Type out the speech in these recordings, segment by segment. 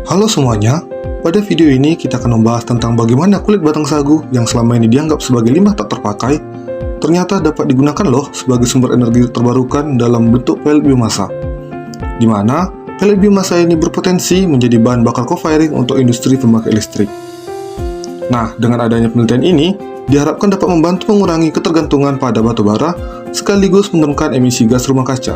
Halo semuanya, pada video ini kita akan membahas tentang bagaimana kulit batang sagu yang selama ini dianggap sebagai limbah tak terpakai ternyata dapat digunakan loh sebagai sumber energi terbarukan dalam bentuk pelet biomasa, di mana pelet biomasa ini berpotensi menjadi bahan bakar co-firing untuk industri pembangkit listrik. Nah, dengan adanya penelitian ini, diharapkan dapat membantu mengurangi ketergantungan pada batu bara sekaligus menurunkan emisi gas rumah kaca.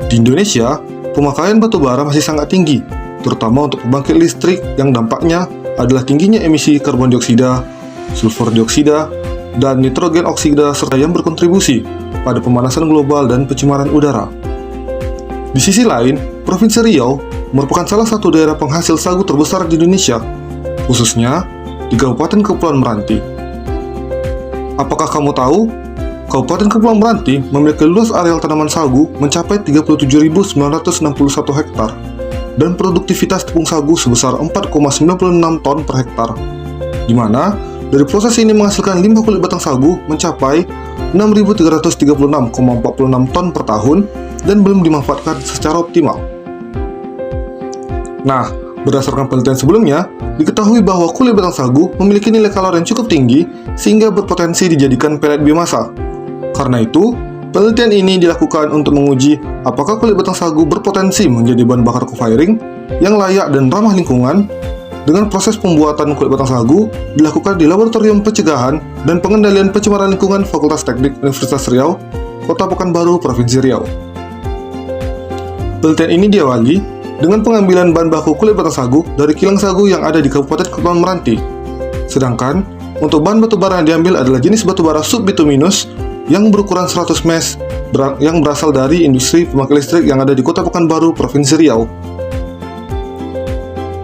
Di Indonesia, pemakaian batu bara masih sangat tinggi, terutama untuk pembangkit listrik yang dampaknya adalah tingginya emisi karbon dioksida, sulfur dioksida, dan nitrogen oksida serta yang berkontribusi pada pemanasan global dan pencemaran udara. Di sisi lain, Provinsi Riau merupakan salah satu daerah penghasil sagu terbesar di Indonesia, khususnya di Kabupaten Kepulauan Meranti. Apakah kamu tahu? Kabupaten Kepulauan Meranti memiliki luas areal tanaman sagu mencapai 37.961 hektar dan produktivitas tepung sagu sebesar 4,96 ton per hektar, di mana dari proses ini menghasilkan limbah kulit batang sagu mencapai 6.336,46 ton per tahun dan belum dimanfaatkan secara optimal. Nah, berdasarkan penelitian sebelumnya, diketahui bahwa kulit batang sagu memiliki nilai kalori yang cukup tinggi sehingga berpotensi dijadikan pelet biomasa. Karena itu, penelitian ini dilakukan untuk menguji apakah kulit batang sagu berpotensi menjadi bahan bakar co-firing yang layak dan ramah lingkungan. Dengan proses pembuatan kulit batang sagu dilakukan di Laboratorium Pencegahan dan Pengendalian Pencemaran Lingkungan Fakultas Teknik Universitas Riau, Kota Pekanbaru, Provinsi Riau. Penelitian ini diawali dengan pengambilan bahan baku kulit batang sagu dari kilang sagu yang ada di Kabupaten Kepulauan Meranti. Sedangkan, untuk bahan batu bara yang diambil adalah jenis batu bara subbituminus yang berukuran 100 mesh yang berasal dari industri pembangkit listrik yang ada di Kota Pekanbaru, Provinsi Riau.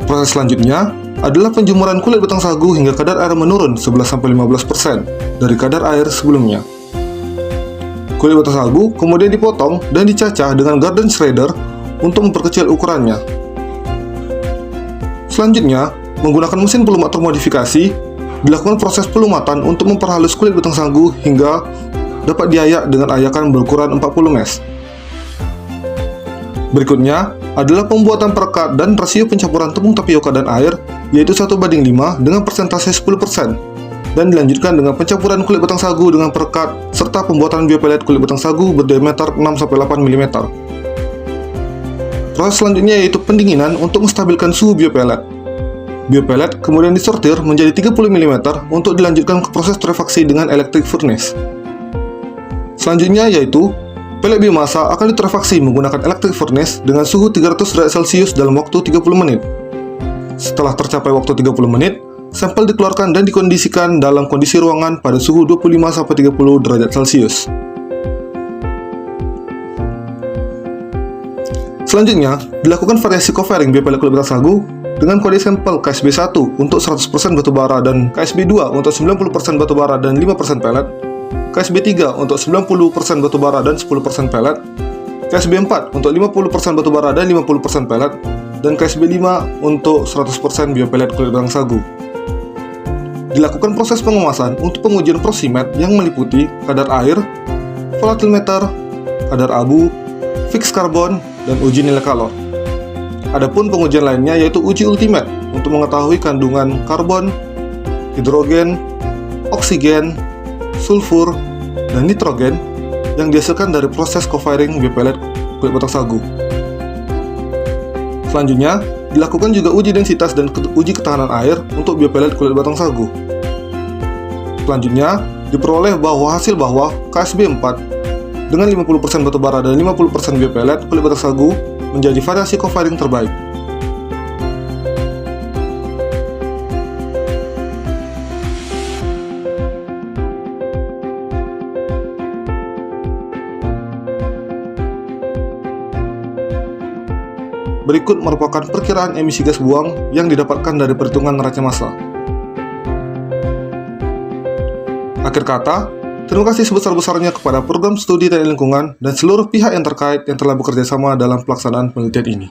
Proses selanjutnya adalah penjemuran kulit batang sagu hingga kadar air menurun 11-15% dari kadar air sebelumnya. Kulit batang sagu kemudian dipotong dan dicacah dengan garden shredder untuk memperkecil ukurannya. Selanjutnya, menggunakan mesin pelumat termodifikasi, dilakukan proses pelumatan untuk memperhalus kulit batang sagu hingga dapat diayak dengan ayakan berukuran 40 mesh. Berikutnya adalah pembuatan perekat dan rasio pencampuran tepung tapioka dan air, yaitu 1:5 dengan persentase 10%, dan dilanjutkan dengan pencampuran kulit batang sagu dengan perekat serta pembuatan biopelet kulit batang sagu berdiameter 6-8 mm. Proses selanjutnya yaitu pendinginan untuk menstabilkan suhu biopelet. Biopelet kemudian disortir menjadi 30 mm untuk dilanjutkan ke proses torrefaksi dengan electric furnace. Selanjutnya yaitu pelet biomasa akan ditorrefaksi menggunakan electric furnace dengan suhu 300 derajat Celcius dalam waktu 30 menit. Setelah tercapai waktu 30 menit, sampel dikeluarkan dan dikondisikan dalam kondisi ruangan pada suhu 25-30 derajat Celcius. Selanjutnya, dilakukan variasi co-firing biopelet kulit batang sagu dengan kode sampel KSB 1 untuk 100% batu bara dan KSB 2 untuk 90% batu bara dan 5% pelet, KSB 3 untuk 90% batu bara dan 10% pelet, KSB 4 untuk 50% batu bara dan 50% pelet, dan KSB 5 untuk 100% biopelet kulit batang sagu. Dilakukan proses pengemasan untuk pengujian prosimet yang meliputi kadar air, volatimeter, kadar abu, fix karbon, dan uji nilai kalor. Adapun pengujian lainnya yaitu uji ultimate untuk mengetahui kandungan karbon, hidrogen, oksigen, sulfur, dan nitrogen yang dihasilkan dari proses co-firing biopelet kulit batang sagu. Selanjutnya, dilakukan juga uji densitas dan uji ketahanan air untuk biopelet kulit batang sagu. Selanjutnya, diperoleh hasil bahwa KSB 4 dengan 50% batu bara dan 50% biopelet kulit batang sagu menjadi variasi co-firing terbaik. Berikut merupakan perkiraan emisi gas buang yang didapatkan dari perhitungan neraca massa. Akhir kata, terima kasih sebesar-besarnya kepada Program Studi Teknik Lingkungan dan seluruh pihak yang terkait yang telah bekerja sama dalam pelaksanaan penelitian ini.